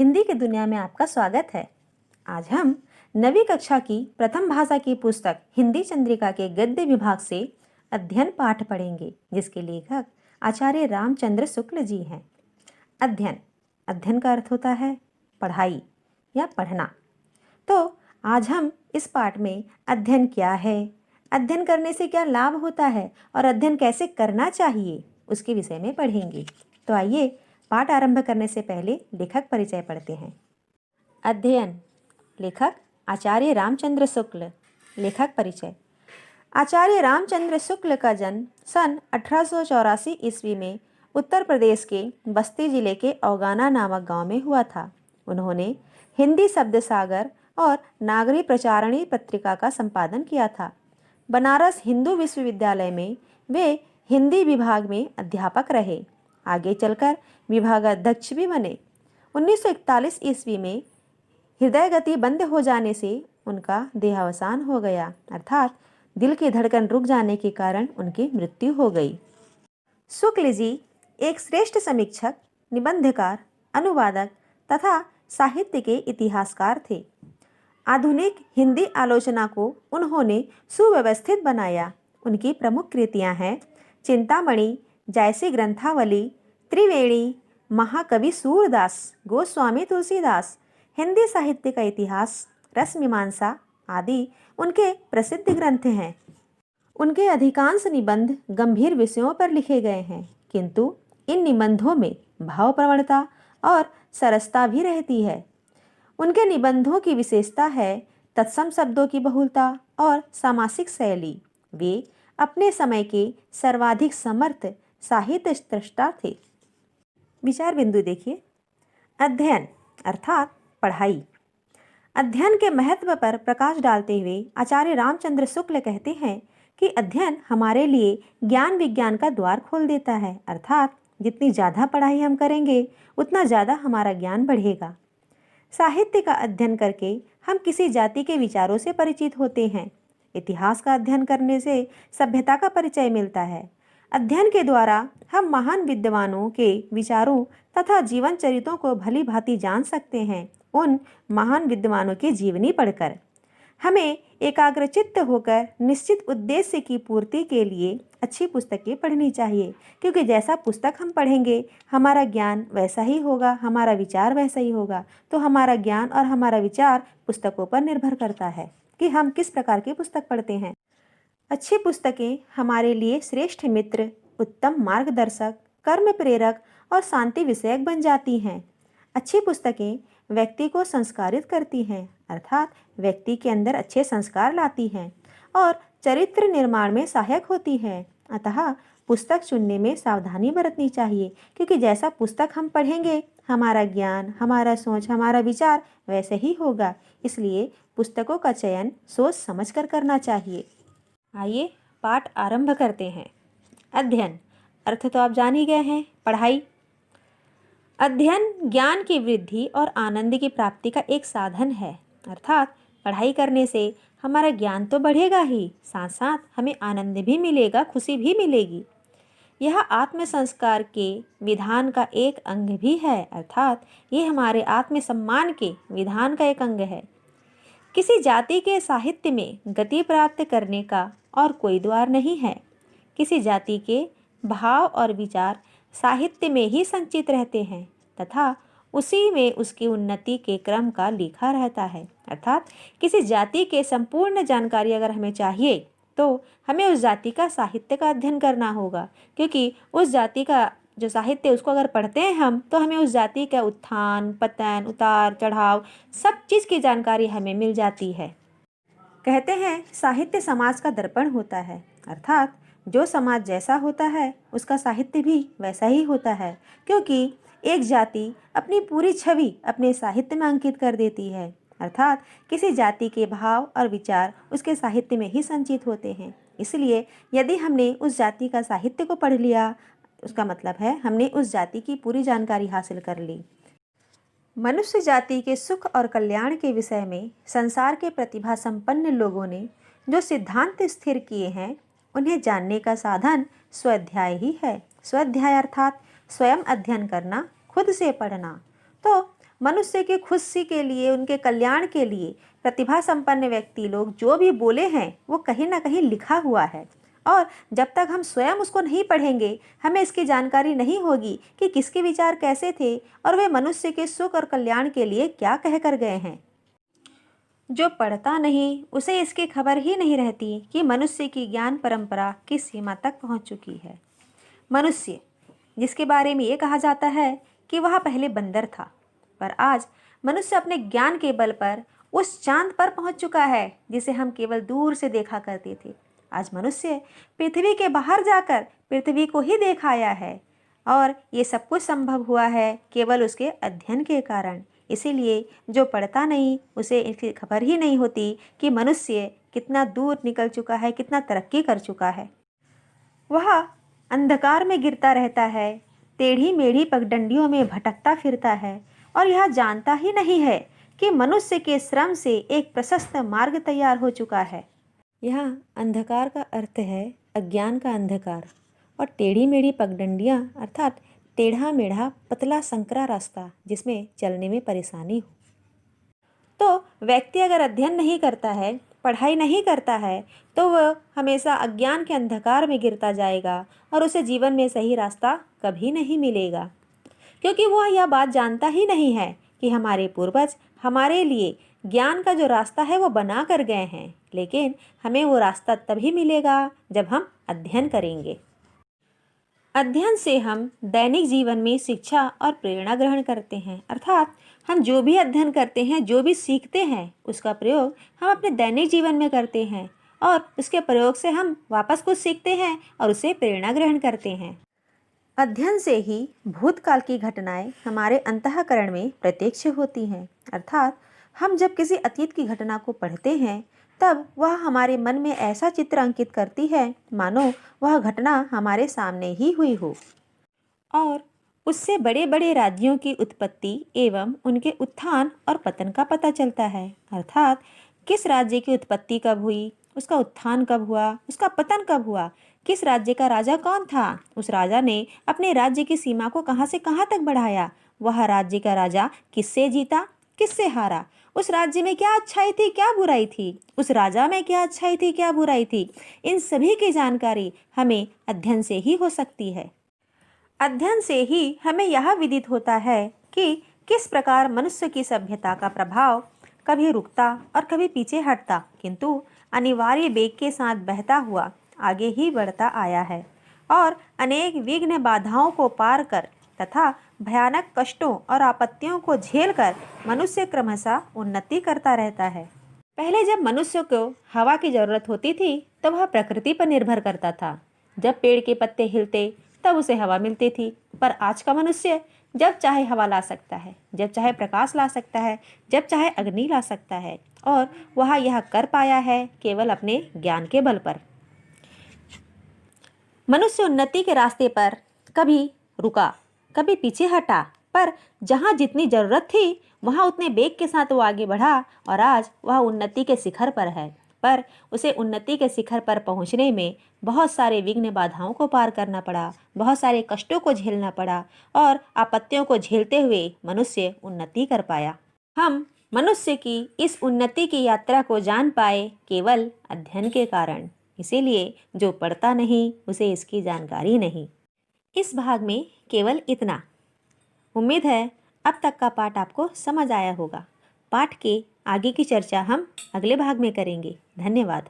हिंदी की दुनिया में आपका स्वागत है। आज हम नवी कक्षा की प्रथम भाषा की पुस्तक हिंदी चंद्रिका के गद्य विभाग से अध्ययन पाठ पढ़ेंगे, जिसके लेखक आचार्य रामचंद्र शुक्ल जी हैं। अध्ययन अध्ययन का अर्थ होता है पढ़ाई या पढ़ना। तो आज हम इस पाठ में अध्ययन क्या है, अध्ययन करने से क्या लाभ होता है और अध्ययन कैसे करना चाहिए, उसके विषय में पढ़ेंगे। तो आइए पाठ आरंभ करने से पहले लेखक परिचय पढ़ते हैं। अध्ययन लेखक आचार्य रामचंद्र शुक्ल। लेखक परिचय। आचार्य रामचंद्र शुक्ल का जन्म सन 1884 ईस्वी में उत्तर प्रदेश के बस्ती जिले के औगाना नामक गांव में हुआ था। उन्होंने हिंदी शब्द सागर और नागरी प्रचारणी पत्रिका का संपादन किया था। बनारस हिंदू विश्वविद्यालय में वे हिंदी विभाग में अध्यापक रहे। आगे चलकर विभागाध्यक्ष भी बने। 1941 ईस्वी में हृदय गति बंद हो जाने से उनका देहावसान हो गया, अर्थात दिल की धड़कन रुक जाने के कारण उनकी मृत्यु हो गई। शुक्ल जी एक श्रेष्ठ समीक्षक, निबंधकार, अनुवादक तथा साहित्य के इतिहासकार थे। आधुनिक हिंदी आलोचना को उन्होंने सुव्यवस्थित बनाया। उनकी प्रमुख कृतियां हैं चिंतामणि, जयसी ग्रंथावली, त्रिवेणी, महाकवि सूरदास, गोस्वामी तुलसीदास, हिंदी साहित्य का इतिहास, रसमीमांसा आदि उनके प्रसिद्ध ग्रंथ हैं। उनके अधिकांश निबंध गंभीर विषयों पर लिखे गए हैं, किंतु इन निबंधों में भावप्रवणता और सरसता भी रहती है। उनके निबंधों की विशेषता है तत्सम शब्दों की बहुलता और सामासिक शैली। वे अपने समय के सर्वाधिक समर्थ साहित्य स्रष्टा थे। विचार बिंदु देखिए। अध्ययन अर्थात पढ़ाई। अध्ययन के महत्व पर प्रकाश डालते हुए आचार्य रामचंद्र शुक्ल कहते हैं कि अध्ययन हमारे लिए ज्ञान विज्ञान का द्वार खोल देता है, अर्थात जितनी ज़्यादा पढ़ाई हम करेंगे उतना ज़्यादा हमारा ज्ञान बढ़ेगा। साहित्य का अध्ययन करके हम किसी जाति के विचारों से परिचित होते हैं। इतिहास का अध्ययन करने से सभ्यता का परिचय मिलता है। अध्ययन के द्वारा हम महान विद्वानों के विचारों तथा जीवन चरित्रों को भली भांति जान सकते हैं। उन महान विद्वानों की जीवनी पढ़कर हमें एकाग्रचित्त होकर निश्चित उद्देश्य की पूर्ति के लिए अच्छी पुस्तकें पढ़नी चाहिए, क्योंकि जैसा पुस्तक हम पढ़ेंगे हमारा ज्ञान वैसा ही होगा, हमारा विचार वैसा ही होगा। तो हमारा ज्ञान और हमारा विचार पुस्तकों पर निर्भर करता है कि हम किस प्रकार की पुस्तक पढ़ते हैं। अच्छी पुस्तकें हमारे लिए श्रेष्ठ मित्र, उत्तम मार्गदर्शक, कर्म प्रेरक और शांति विषयक बन जाती हैं। अच्छी पुस्तकें व्यक्ति को संस्कारित करती हैं, अर्थात व्यक्ति के अंदर अच्छे संस्कार लाती हैं और चरित्र निर्माण में सहायक होती हैं। अतः पुस्तक चुनने में सावधानी बरतनी चाहिए, क्योंकि जैसा पुस्तक हम पढ़ेंगे हमारा ज्ञान, हमारा सोच, हमारा विचार वैसे ही होगा। इसलिए पुस्तकों का चयन सोच समझकर करना चाहिए। आइए पाठ आरंभ करते हैं। अध्ययन अर्थ तो आप जान ही गए हैं, पढ़ाई। अध्ययन ज्ञान की वृद्धि और आनंद की प्राप्ति का एक साधन है, अर्थात पढ़ाई करने से हमारा ज्ञान तो बढ़ेगा ही, साथ साथ हमें आनंद भी मिलेगा, खुशी भी मिलेगी। यह आत्म संस्कार के विधान का एक अंग भी है, अर्थात ये हमारे आत्मसम्मान के विधान का एक अंग है। किसी जाति के साहित्य में गति प्राप्त करने का और कोई द्वार नहीं है। किसी जाति के भाव और विचार साहित्य में ही संचित रहते हैं तथा उसी में उसकी उन्नति के क्रम का लिखा रहता है। अर्थात किसी जाति के संपूर्ण जानकारी अगर हमें चाहिए तो हमें उस जाति का साहित्य का अध्ययन करना होगा, क्योंकि उस जाति का जो साहित्य उसको अगर पढ़ते हैं हम तो हमें उस जाति का उत्थान, पतन, उतार चढ़ाव सब चीज़ की जानकारी हमें मिल जाती है। कहते हैं साहित्य समाज का दर्पण होता है, अर्थात जो समाज जैसा होता है उसका साहित्य भी वैसा ही होता है, क्योंकि एक जाति अपनी पूरी छवि अपने साहित्य में अंकित कर देती है। अर्थात किसी जाति के भाव और विचार उसके साहित्य में ही संचित होते हैं। इसलिए यदि हमने उस जाति का साहित्य को पढ़ लिया, उसका मतलब है हमने उस जाति की पूरी जानकारी हासिल कर ली। मनुष्य जाति के सुख और कल्याण के विषय में संसार के प्रतिभा संपन्न लोगों ने जो सिद्धांत स्थिर किए हैं उन्हें जानने का साधन स्वाध्याय ही है। स्वाध्याय अर्थात स्वयं अध्ययन करना, खुद से पढ़ना। तो मनुष्य की खुशी के लिए, उनके कल्याण के लिए प्रतिभा संपन्न व्यक्ति लोग जो भी बोले हैं वो कहीं ना कहीं लिखा हुआ है। और जब तक हम स्वयं उसको नहीं पढ़ेंगे, हमें इसकी जानकारी नहीं होगी कि किसके विचार कैसे थे और वे मनुष्य के सुख और कल्याण के लिए क्या कह कर गए हैं। जो पढ़ता नहीं उसे इसकी खबर ही नहीं रहती कि मनुष्य की ज्ञान परंपरा किस सीमा तक पहुंच चुकी है। मनुष्य, जिसके बारे में ये कहा जाता है कि वह पहले बंदर था, पर आज मनुष्य अपने ज्ञान के बल पर उस चांद पर पहुंच चुका है जिसे हम केवल दूर से देखा करते थे। आज मनुष्य पृथ्वी के बाहर जाकर पृथ्वी को ही देख आया है और ये सब कुछ संभव हुआ है केवल उसके अध्ययन के कारण। इसीलिए जो पढ़ता नहीं उसे इसकी खबर ही नहीं होती कि मनुष्य कितना दूर निकल चुका है, कितना तरक्की कर चुका है। वह अंधकार में गिरता रहता है, टेढ़ी मेढ़ी पगडंडियों में भटकता फिरता है और यह जानता ही नहीं है कि मनुष्य के श्रम से एक प्रशस्त मार्ग तैयार हो चुका है। यहाँ अंधकार का अर्थ है अज्ञान का अंधकार और टेढ़ी मेढ़ी पगडंडियाँ अर्थात टेढ़ा मेढ़ा पतला संकरा रास्ता जिसमें चलने में परेशानी हो। तो व्यक्ति अगर अध्ययन नहीं करता है, पढ़ाई नहीं करता है, तो वह हमेशा अज्ञान के अंधकार में गिरता जाएगा और उसे जीवन में सही रास्ता कभी नहीं मिलेगा, क्योंकि वह यह बात जानता ही नहीं है कि हमारे पूर्वज हमारे लिए ज्ञान का जो रास्ता है वो बना कर गए हैं। लेकिन हमें वो रास्ता तभी मिलेगा जब हम अध्ययन करेंगे। अध्ययन से हम दैनिक जीवन में शिक्षा और प्रेरणा ग्रहण करते हैं, अर्थात हम जो भी अध्ययन करते हैं, जो भी सीखते हैं, उसका प्रयोग हम अपने दैनिक जीवन में करते हैं और उसके प्रयोग से हम वापस कुछ सीखते हैं और उसे प्रेरणा ग्रहण करते हैं। अध्ययन से ही भूतकाल की घटनाएं हमारे अंतःकरण में प्रत्यक्ष होती हैं, अर्थात हम जब किसी अतीत की घटना को पढ़ते हैं तब वह हमारे मन में ऐसा चित्र अंकित करती है मानो वह घटना हमारे सामने ही हुई हो। और उससे बड़े बड़े राज्यों की उत्पत्ति एवं उनके उत्थान और पतन का पता चलता है, अर्थात किस राज्य की उत्पत्ति कब हुई, उसका उत्थान कब हुआ, उसका पतन कब हुआ, किस राज्य का राजा कौन था, उस राजा ने अपने राज्य की सीमा को कहाँ से कहाँ तक बढ़ाया, वह राज्य का राजा किससे जीता, किससे हारा, उस राज्य में क्या अच्छाई थी, क्या बुराई थी, उस राजा में क्या अच्छाई थी, क्या बुराई थी। इन सभी की जानकारी हमें अध्ययन से ही हो सकती है। अध्ययन से ही हमें यह विदित होता है कि किस प्रकार मनुष्य की सभ्यता का प्रभाव कभी रुकता और कभी पीछे हटता, किंतु अनिवार्य वेग के साथ बहता हुआ आगे ही बढ़ता आया है और अनेक विघ्न बाधाओं को पार कर तथा भयानक कष्टों और आपत्तियों को झेलकर मनुष्य क्रमशः उन्नति करता रहता है। पहले जब मनुष्य को हवा की जरूरत होती थी तो वह प्रकृति पर निर्भर करता था। जब पेड़ के पत्ते हिलते तब उसे हवा मिलती थी, पर आज का मनुष्य जब चाहे हवा ला सकता है, जब चाहे प्रकाश ला सकता है, जब चाहे अग्नि ला सकता है और वह यह कर पाया है केवल अपने ज्ञान के बल पर। मनुष्य उन्नति के रास्ते पर कभी रुका, कभी पीछे हटा, पर जहाँ जितनी जरूरत थी वहाँ उतने वेग के साथ वो आगे बढ़ा और आज वह उन्नति के शिखर पर है। पर उसे उन्नति के शिखर पर पहुँचने में बहुत सारे विघ्न बाधाओं को पार करना पड़ा, बहुत सारे कष्टों को झेलना पड़ा और आपत्तियों को झेलते हुए मनुष्य उन्नति कर पाया। हम मनुष्य की इस उन्नति की यात्रा को जान पाए केवल अध्ययन के कारण। इसीलिए जो पढ़ता नहीं उसे इसकी जानकारी नहीं। इस भाग में केवल इतना। उम्मीद है अब तक का पाठ आपको समझ आया होगा। पाठ के आगे की चर्चा हम अगले भाग में करेंगे। धन्यवाद।